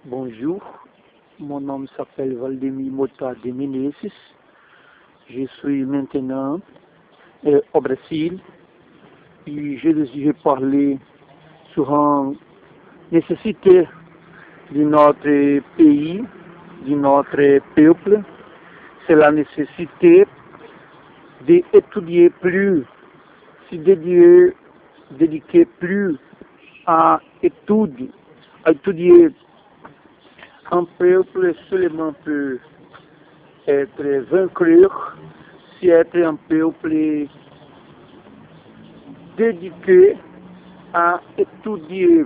Bonjour, mon nom s'appelle Valdemir Mota de Menezes. Je suis maintenant au Brésil et je désire parler sur une nécessité de notre pays, de notre peuple. C'est la nécessité d'étudier plus, se dédiquer plus à étudier. Un peuple seulement peut être vainqueur si être un peuple dédié à étudier.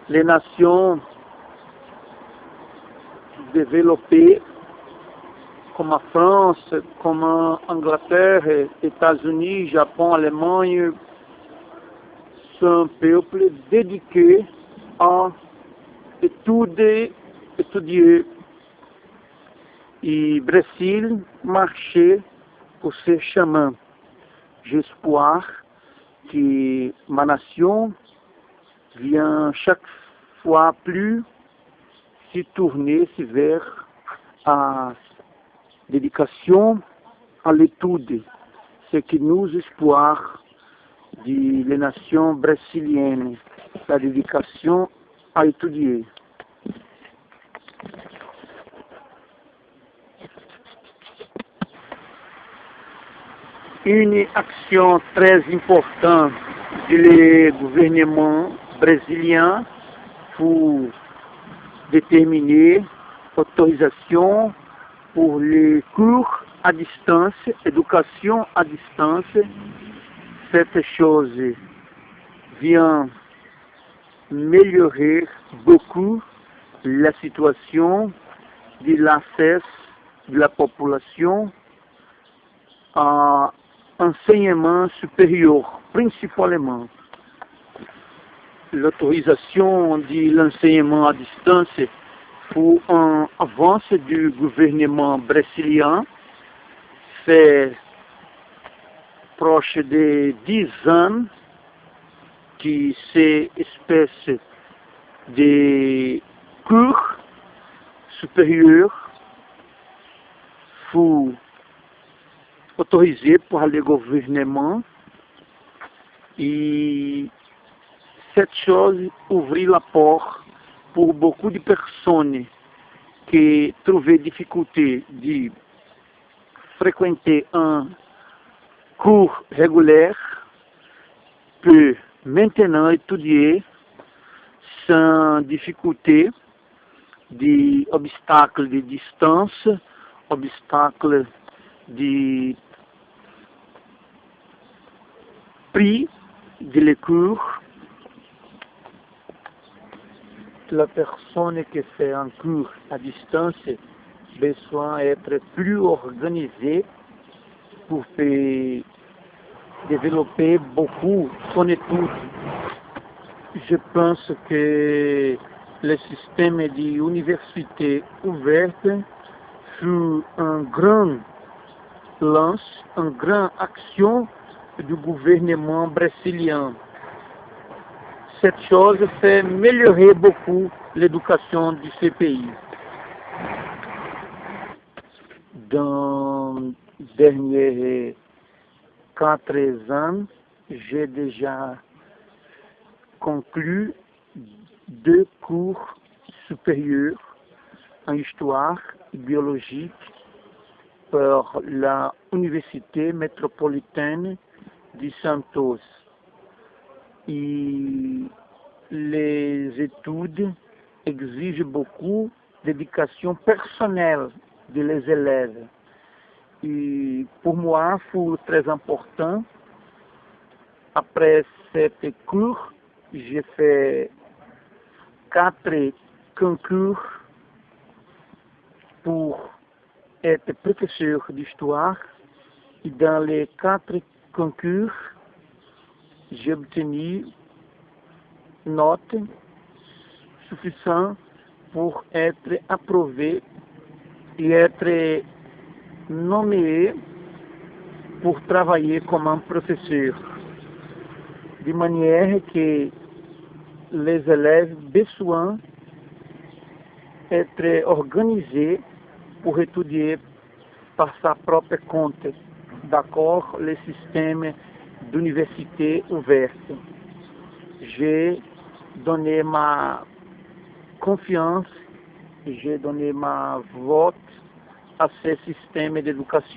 Les nations développées comme la France, comme l'Angleterre, États-Unis, Japon, Allemagne, sont un peuple dédié à étudier. Et Brésil marchait pour ce chemin. J'espère que ma nation vient chaque fois plus se tourner vers la dédication à l'étude. C'est que nous espérons de la nation brésilienne, la dédication à étudier. Une action très importante du gouvernement brésilien pour déterminer l'autorisation pour les cours à distance, éducation à distance. Cette chose vient améliorer beaucoup la situation de l'accès de la population à enseignement supérieur, principalement. L'autorisation de l'enseignement à distance pour un avance du gouvernement brésilien fait proche de 10 ans que ces espèces de cours supérieurs furent autorisés par le gouvernement et cette chose ouvrit la porte pour beaucoup de personnes qui trouvaient difficulté de fréquenter un cours régulier peut maintenant étudier sans difficulté d'obstacles de distance, obstacles de prix de les cours. La personne qui fait un cours à distance besoin d'être plus organisée pour développer beaucoup son étude. Je pense que le système d'université ouverte fut un grand lance, une grande action du gouvernement brésilien. Cette chose fait améliorer beaucoup l'éducation de ce pays. Dans les derniers 4 ans, j'ai déjà conclu 2 cours supérieurs en histoire et biologie par la Université métropolitaine de Santos. Et les études exigent beaucoup de dédication personnelle des élèves. Et pour moi, c'est très important. Après cette cours, j'ai fait 4 concours pour être professeur d'histoire. Et dans les 4 concours, j'ai obtenu notes suffisantes pour être approuvé et être nommé pour travailler comme un professeur. De manière que les élèves besoin être organisé pour étudier par sa propre compte, d'accord, le système d'université ouverte. J'ai donné ma confiance, j'ai donné ma vote à ce système d'éducation.